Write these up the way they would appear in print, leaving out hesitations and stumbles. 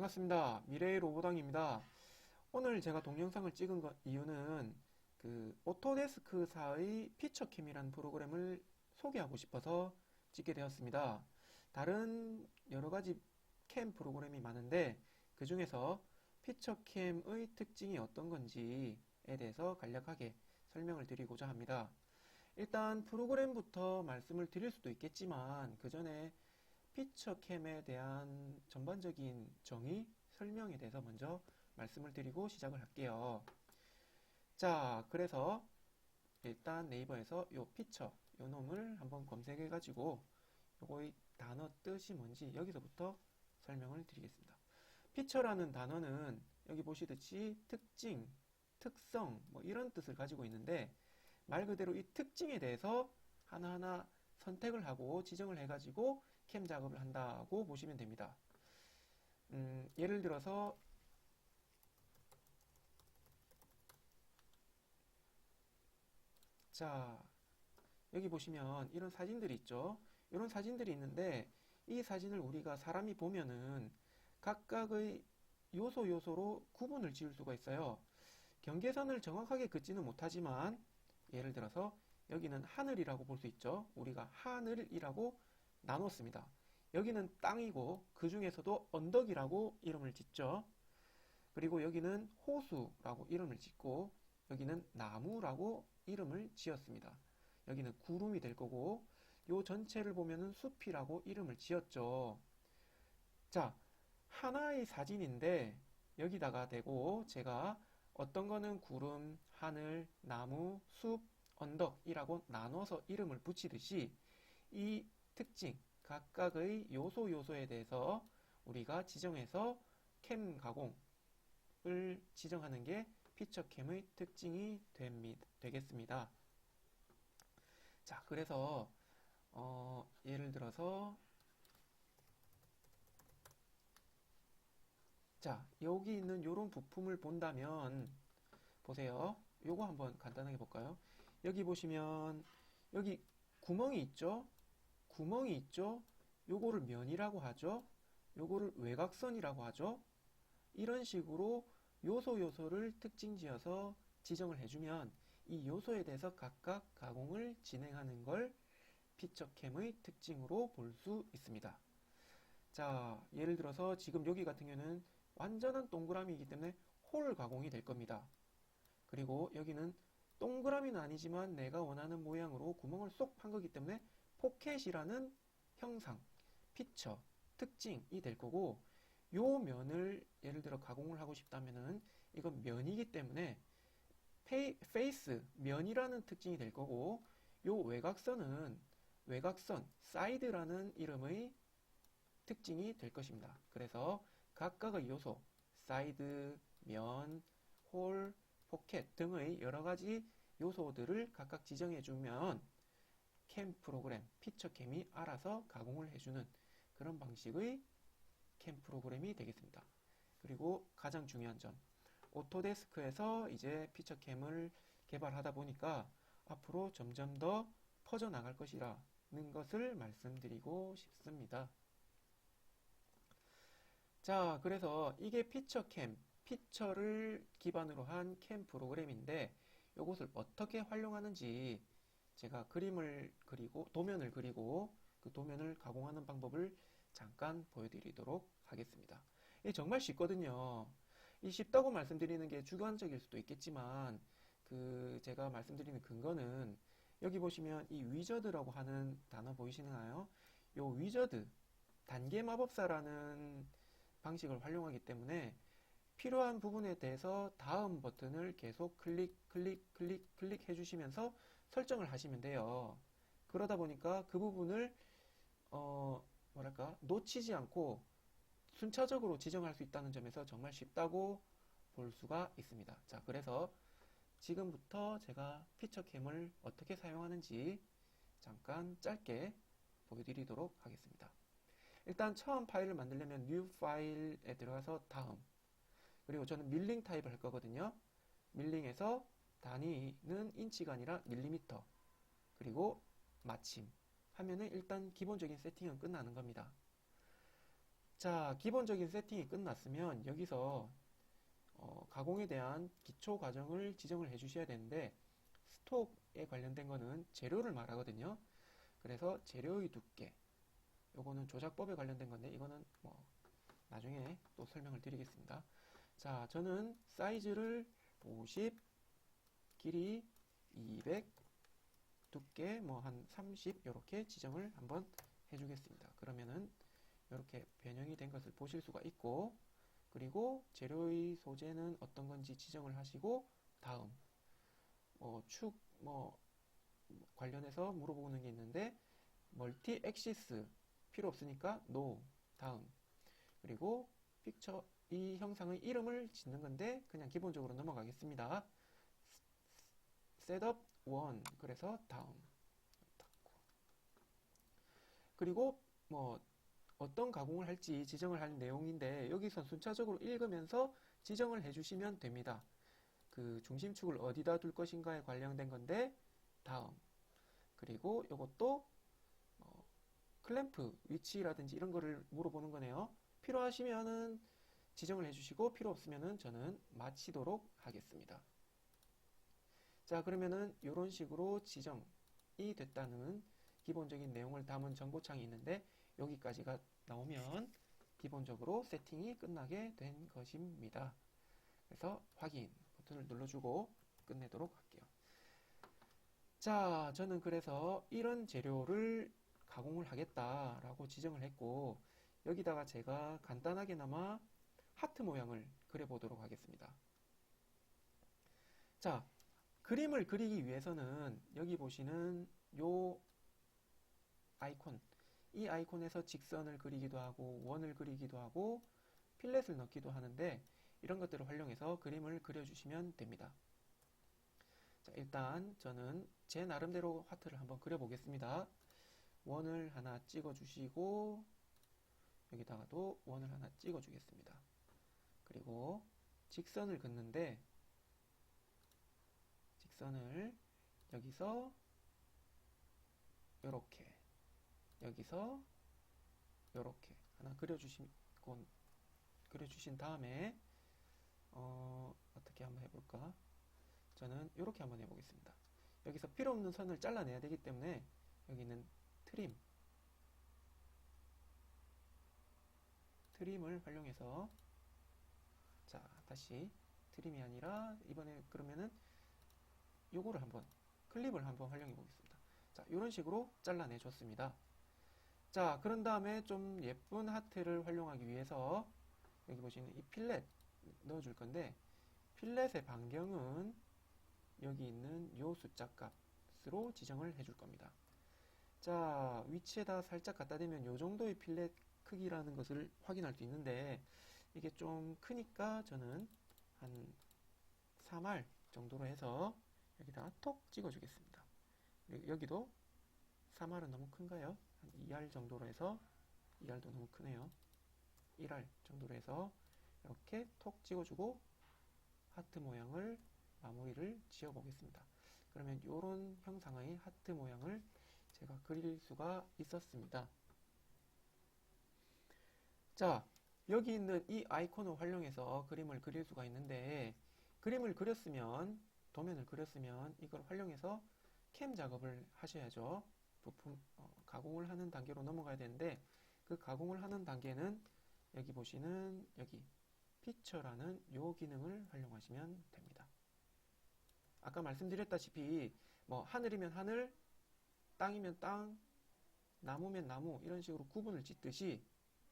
반갑습니다. 미래의 로보당입니다. 오늘 제가 동영상을 찍은 이유는 오토데스크사의 피처캠이라는 프로그램을 소개하고 싶어서 찍게 되었습니다. 다른 여러 가지 캠 프로그램이 많은데 그 중에서 피처캠의 특징이 어떤 건지에 대해서 간략하게 설명을 드리고자 합니다. 일단 프로그램부터 말씀을 드릴 수도 있겠지만 그 전에 피처캠에 대한 전반적인 정의, 설명에 대해서 먼저 말씀을 드리고 시작을 할게요. 자, 그래서 일단 네이버에서 요 피처, 요 놈을 한번 검색해 가지고 요거의 단어 뜻이 뭔지 여기서부터 설명을 드리겠습니다. 피처라는 단어는 여기 보시듯이 특징, 특성 뭐 이런 뜻을 가지고 있는데 말 그대로 이 특징에 대해서 하나하나 선택을 하고 지정을 해가지고 캠 작업을 한다고 보시면 됩니다. 예를 들어서 자, 여기 보시면 이런 사진들이 있죠. 이런 사진들이 있는데 이 사진을 우리가 사람이 보면은 각각의 요소로 구분을 지을 수가 있어요. 경계선을 정확하게 긋지는 못하지만 예를 들어서 여기는 하늘이라고 볼 수 있죠. 우리가 하늘이라고 나눴습니다. 여기는 땅이고 그 중에서도 언덕이라고 이름을 짓죠. 그리고 여기는 호수라고 이름을 짓고 여기는 나무라고 이름을 지었습니다. 여기는 구름이 될 거고 요 전체를 보면은 숲이라고 이름을 지었죠. 자, 하나의 사진인데 여기다가 대고 제가 어떤 거는 구름, 하늘, 나무, 숲, 언덕이라고 나눠서 이름을 붙이듯이 이 특징, 각각의 요소에 대해서 우리가 지정해서 캠 가공을 지정하는 게 피처캠의 특징이 되겠습니다. 자, 그래서 예를 들어서 자, 여기 있는 요런 부품을 본다면 보세요. 요거 한번 간단하게 볼까요? 여기 보시면 여기 구멍이 있죠? 구멍이 있죠? 요거를 면이라고 하죠? 요거를 외곽선이라고 하죠? 이런 식으로 요소를 특징 지어서 지정을 해주면 이 요소에 대해서 각각 가공을 진행하는 걸 피처캠의 특징으로 볼 수 있습니다. 자, 예를 들어서 지금 여기 같은 경우는 완전한 동그라미이기 때문에 홀 가공이 될 겁니다. 그리고 여기는 동그라미는 아니지만 내가 원하는 모양으로 구멍을 쏙 판 거기 때문에 포켓이라는 형상, 피처, 특징이 될 거고 요 면을 예를 들어 가공을 하고 싶다면은 이건 면이기 때문에 페이스, 면이라는 특징이 될 거고 요 외곽선은 외곽선, 사이드라는 이름의 특징이 될 것입니다. 그래서 각각의 요소, 사이드, 면, 홀, 포켓 등의 여러 가지 요소들을 각각 지정해주면 캠 프로그램, 피처캠이 알아서 가공을 해주는 그런 방식의 캠 프로그램이 되겠습니다. 그리고 가장 중요한 점, 오토데스크에서 이제 피처캠을 개발하다 보니까 앞으로 점점 더 퍼져나갈 것이라는 것을 말씀드리고 싶습니다. 자, 그래서 이게 피처캠, 피처를 기반으로 한 캠 프로그램인데 이것을 어떻게 활용하는지 제가 그림을 그리고 도면을 그리고 그 도면을 가공하는 방법을 잠깐 보여드리도록 하겠습니다. 이게 정말 쉽거든요. 이 쉽다고 말씀드리는 게 주관적일 수도 있겠지만 제가 말씀드리는 근거는 여기 보시면 이 위저드라고 하는 단어 보이시나요? 요 위저드, 단계 마법사라는 방식을 활용하기 때문에 필요한 부분에 대해서 다음 버튼을 계속 클릭 해주시면서 설정을 하시면 돼요. 그러다 보니까 그 부분을 놓치지 않고 순차적으로 지정할 수 있다는 점에서 정말 쉽다고 볼 수가 있습니다. 자, 그래서 지금부터 제가 피처캠을 어떻게 사용하는지 잠깐 짧게 보여드리도록 하겠습니다. 일단 처음 파일을 만들려면 new 파일에 들어가서 다음, 그리고 저는 밀링 타입을 할 거거든요. 밀링에서 단위는 인치가 아니라 밀리미터, 그리고 마침 하면은 일단 기본적인 세팅은 끝나는 겁니다. 자, 기본적인 세팅이 끝났으면 여기서 가공에 대한 기초 과정을 지정을 해 주셔야 되는데, 스톡에 관련된 거는 재료를 말하거든요. 그래서 재료의 두께, 요거는 조작법에 관련된 건데 이거는 뭐 나중에 또 설명을 드리겠습니다. 자, 저는 사이즈를 50, 길이 200, 두께 뭐 한 30 이렇게 지정을 한번 해주겠습니다. 그러면은 이렇게 변형이 된 것을 보실 수가 있고, 그리고 재료의 소재는 어떤 건지 지정을 하시고, 다음 축 관련해서 물어보는 게 있는데, 멀티 엑시스 필요 없으니까 no. 다음. 그리고 픽처 이 형상의 이름을 짓는 건데 그냥 기본적으로 넘어가겠습니다. 셋업 1. 그래서 다음. 그리고 뭐 어떤 가공을 할지 지정을 할 내용인데, 여기서 순차적으로 읽으면서 지정을 해주시면 됩니다. 그 중심축을 어디다 둘 것인가에 관련된 건데 다음. 그리고 이것도 클램프 위치라든지 이런 거를 물어보는 거네요. 필요하시면은 지정을 해주시고, 필요 없으면은 저는 마치도록 하겠습니다. 자, 그러면은 이런 식으로 지정이 됐다는 기본적인 내용을 담은 정보창이 있는데, 여기까지가 나오면 기본적으로 세팅이 끝나게 된 것입니다. 그래서 확인 버튼을 눌러주고 끝내도록 할게요. 자, 저는 그래서 이런 재료를 가공을 하겠다라고 지정을 했고, 여기다가 제가 간단하게나마 하트 모양을 그려보도록 하겠습니다. 자, 그림을 그리기 위해서는 여기 보시는 요 아이콘, 이 아이콘에서 직선을 그리기도 하고 원을 그리기도 하고 필렛을 넣기도 하는데, 이런 것들을 활용해서 그림을 그려주시면 됩니다. 자, 일단 저는 제 나름대로 하트를 한번 그려보겠습니다. 원을 하나 찍어주시고, 여기다가도 원을 하나 찍어주겠습니다. 그리고 직선을 긋는데, 직선을 여기서 요렇게, 여기서 요렇게 하나 그려주신 다음에 어떻게 한번 해볼까? 저는 이렇게 한번 해보겠습니다. 여기서 필요 없는 선을 잘라내야 되기 때문에 여기는 트림을 활용해서, 자, 다시 트림이 아니라 이번에 그러면은 요거를 한번 클립을 한번 활용해 보겠습니다. 자, 이런 식으로 잘라내 줬습니다. 자, 그런 다음에 좀 예쁜 하트를 활용하기 위해서 여기 보시는 이 필렛 넣어줄 건데, 필렛의 반경은 여기 있는 요 숫자 값으로 지정을 해줄 겁니다. 자, 위치에다 살짝 갖다 대면 요 정도의 필렛 크기라는 것을 확인할 수 있는데, 이게 좀 크니까 저는 한 3R 정도로 해서 여기다 톡 찍어주겠습니다. 그리고 여기도 3R은 너무 큰가요? 한 2R 정도로 해서, 2R도 너무 크네요. 1R 정도로 해서 이렇게 톡 찍어주고 하트 모양을 마무리를 지어 보겠습니다. 그러면 이런 형상의 하트 모양을 제가 그릴 수가 있었습니다. 자, 여기 있는 이 아이콘을 활용해서 그림을 그릴 수가 있는데, 그림을 그렸으면, 도면을 그렸으면 이걸 활용해서 캠 작업을 하셔야죠. 부품 가공을 하는 단계로 넘어가야 되는데, 그 가공을 하는 단계는 여기 보시는 여기 피처라는 요 기능을 활용하시면 됩니다. 아까 말씀드렸다시피 뭐 하늘이면 하늘, 땅이면 땅, 나무면 나무, 이런 식으로 구분을 짓듯이,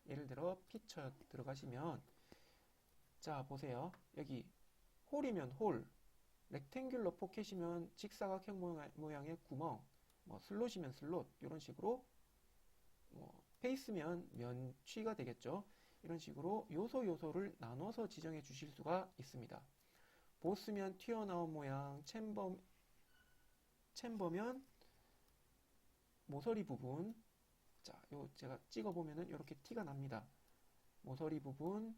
예를 들어 피처 들어가시면, 자, 보세요. 여기 홀이면 홀, 렉탱귤러 포켓이면 직사각형 모양의 구멍, 뭐 슬롯이면 슬롯, 이런 식으로, 페이스면 면취가 되겠죠. 이런 식으로 요소를 나눠서 지정해 주실 수가 있습니다. 보스면 튀어나온 모양, 챔버면 모서리 부분, 자, 요 제가 찍어보면은 이렇게 티가 납니다. 모서리 부분,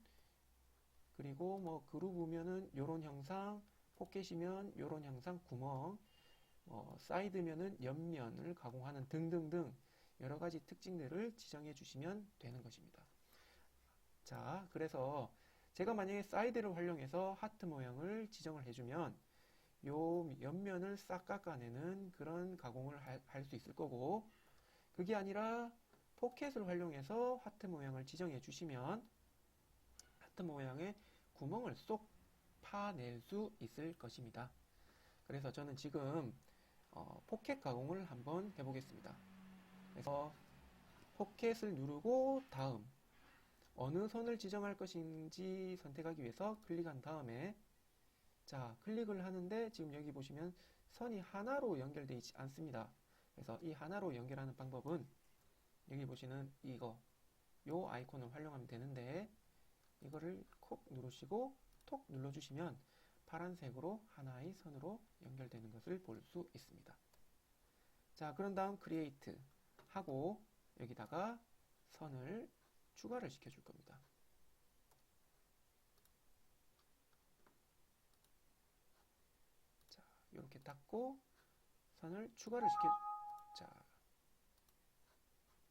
그리고 뭐 그루브면은 요런 형상, 포켓이면 요런 형상 구멍, 사이드면은 옆면을 가공하는 등등등 여러 가지 특징들을 지정해 주시면 되는 것입니다. 자, 그래서 제가 만약에 사이드를 활용해서 하트 모양을 지정을 해주면 요 옆면을 싹 깎아내는 그런 가공을 할 수 있을 거고, 그게 아니라 포켓을 활용해서 하트 모양을 지정해 주시면 하트 모양의 구멍을 쏙 파낼 수 있을 것입니다. 그래서 저는 지금 포켓 가공을 한번 해보겠습니다. 그래서 포켓을 누르고 다음 어느 선을 지정할 것인지 선택하기 위해서 클릭한 다음에, 자, 클릭을 하는데 지금 여기 보시면 선이 하나로 연결되어 있지 않습니다. 그래서 이 하나로 연결하는 방법은 여기 보시는 요 아이콘을 활용하면 되는데, 이거를 콕 누르시고 톡 눌러주시면 파란색으로 하나의 선으로 연결되는 것을 볼 수 있습니다. 자, 그런 다음 크리에이트 하고 여기다가 선을 추가를 시켜줄 겁니다. 자, 이렇게 닦고 선을 추가를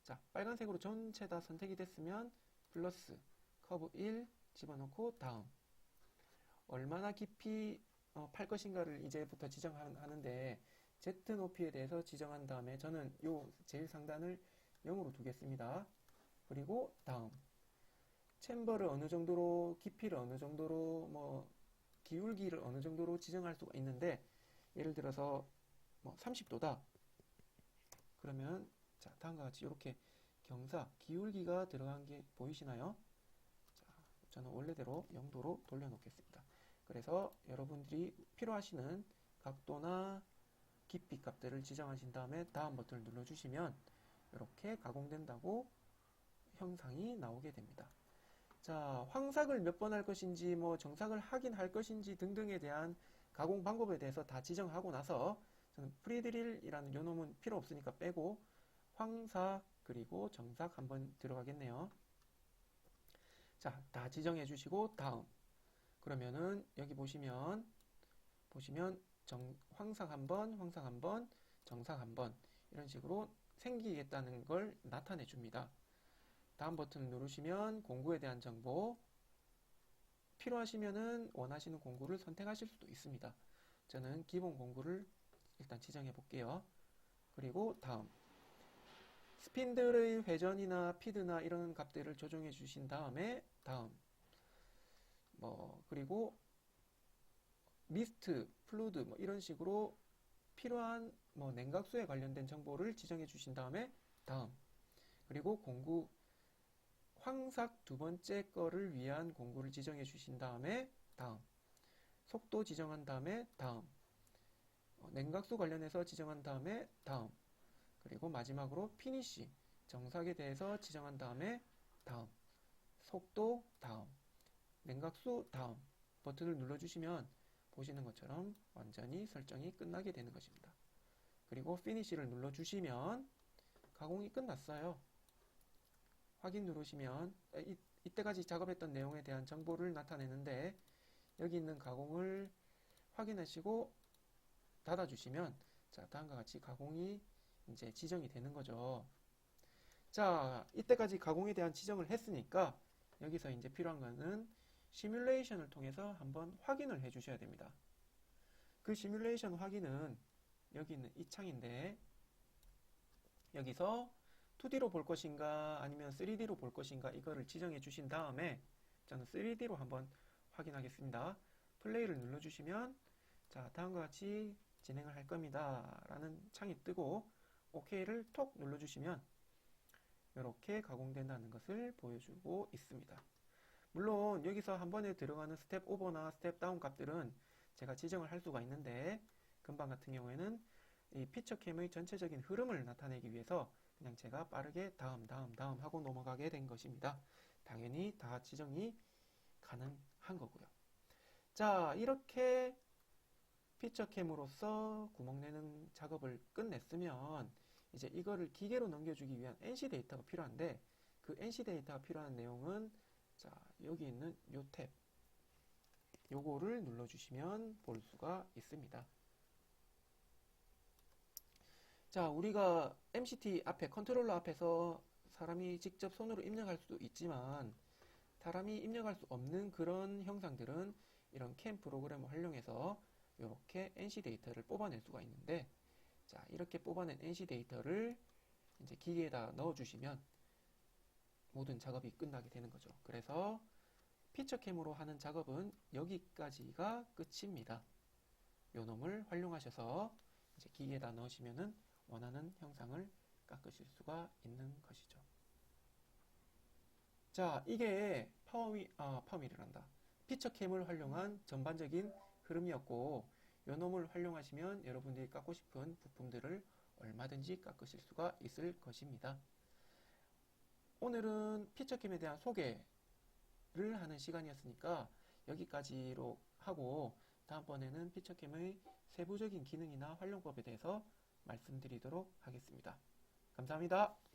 자, 빨간색으로 전체 다 선택이 됐으면 플러스 커브 1 집어넣고 다음 얼마나 깊이 팔 것인가를 이제부터 지정하는데, Z 높이에 대해서 지정한 다음에 저는 요 제일 상단을 0으로 두겠습니다. 그리고 다음 챔버를 어느 정도로, 깊이를 어느 정도로, 기울기를 어느 정도로 지정할 수가 있는데, 예를 들어서 30도다 그러면 자, 다음과 같이 이렇게 경사 기울기가 들어간 게 보이시나요? 자, 저는 원래대로 0도로 돌려놓겠습니다. 그래서 여러분들이 필요하시는 각도나 깊이 값들을 지정하신 다음에 다음 버튼을 눌러주시면 이렇게 가공된다고 형상이 나오게 됩니다. 자, 황삭을 몇 번 할 것인지, 정삭을 하긴 할 것인지 등등에 대한 가공 방법에 대해서 다 지정하고 나서 저는 프리드릴이라는 요 놈은 필요 없으니까 빼고 황삭 그리고 정삭 한번 들어가겠네요. 자, 다 지정해 주시고 다음 그러면은 여기 보시면 황삭 한번, 황삭 한번, 정삭 한번 이런 식으로 생기겠다는 걸 나타내 줍니다. 다음 버튼 누르시면 공구에 대한 정보, 필요하시면은 원하시는 공구를 선택하실 수도 있습니다. 저는 기본 공구를 일단 지정해 볼게요. 그리고 다음 스핀들의 회전이나 피드나 이런 값들을 조정해 주신 다음에 다음 그리고 미스트, 플루드 이런 식으로 필요한 냉각수에 관련된 정보를 지정해 주신 다음에 다음 그리고 공구 황삭 두 번째 거를 위한 공구를 지정해 주신 다음에 다음 속도 지정한 다음에 다음 냉각수 관련해서 지정한 다음에 다음 그리고 마지막으로 피니쉬 정삭에 대해서 지정한 다음에 다음 속도 다음 냉각수 다음 버튼을 눌러주시면 보시는 것처럼 완전히 설정이 끝나게 되는 것입니다. 그리고 피니쉬를 눌러주시면 가공이 끝났어요. 확인 누르시면 이때까지 작업했던 내용에 대한 정보를 나타내는데, 여기 있는 가공을 확인하시고 닫아주시면 자, 다음과 같이 가공이 이제 지정이 되는 거죠. 자, 이때까지 가공에 대한 지정을 했으니까 여기서 이제 필요한 거는 시뮬레이션을 통해서 한번 확인을 해 주셔야 됩니다. 그 시뮬레이션 확인은 여기 있는 이 창인데, 여기서 2D로 볼 것인가 아니면 3D로 볼 것인가 이거를 지정해 주신 다음에 저는 3D로 한번 확인하겠습니다. 플레이를 눌러주시면 자, 다음과 같이 진행을 할 겁니다 라는 창이 뜨고 OK를 톡 눌러주시면 이렇게 가공된다는 것을 보여주고 있습니다. 물론 여기서 한 번에 들어가는 스텝 오버나 스텝 다운 값들은 제가 지정을 할 수가 있는데, 금방 같은 경우에는 이 피처캠의 전체적인 흐름을 나타내기 위해서 그냥 제가 빠르게 다음 하고 넘어가게 된 것입니다. 당연히 다 지정이 가능한 거고요. 자, 이렇게 피처캠으로서 구멍 내는 작업을 끝냈으면 이제 이거를 기계로 넘겨주기 위한 NC 데이터가 필요한데, 그 NC 데이터가 필요한 내용은 자, 여기 있는 요 탭 요거를 눌러주시면 볼 수가 있습니다. 자, 우리가 MCT 앞에 컨트롤러 앞에서 사람이 직접 손으로 입력할 수도 있지만 사람이 입력할 수 없는 그런 형상들은 이런 CAM 프로그램을 활용해서 이렇게 NC 데이터를 뽑아낼 수가 있는데, 자, 이렇게 뽑아낸 NC 데이터를 이제 기계에다 넣어주시면 모든 작업이 끝나게 되는 거죠. 그래서 피처캠으로 하는 작업은 여기까지가 끝입니다. 요 놈을 활용하셔서 이제 기계에다 넣으시면은 원하는 형상을 깎으실 수가 있는 것이죠. 자, 이게 파워밀이란다. 피처캠을 활용한 전반적인 흐름이었고, 요 놈을 활용하시면 여러분들이 깎고 싶은 부품들을 얼마든지 깎으실 수가 있을 것입니다. 오늘은 피처캠에 대한 소개를 하는 시간이었으니까 여기까지로 하고, 다음번에는 피처캠의 세부적인 기능이나 활용법에 대해서 말씀드리도록 하겠습니다. 감사합니다.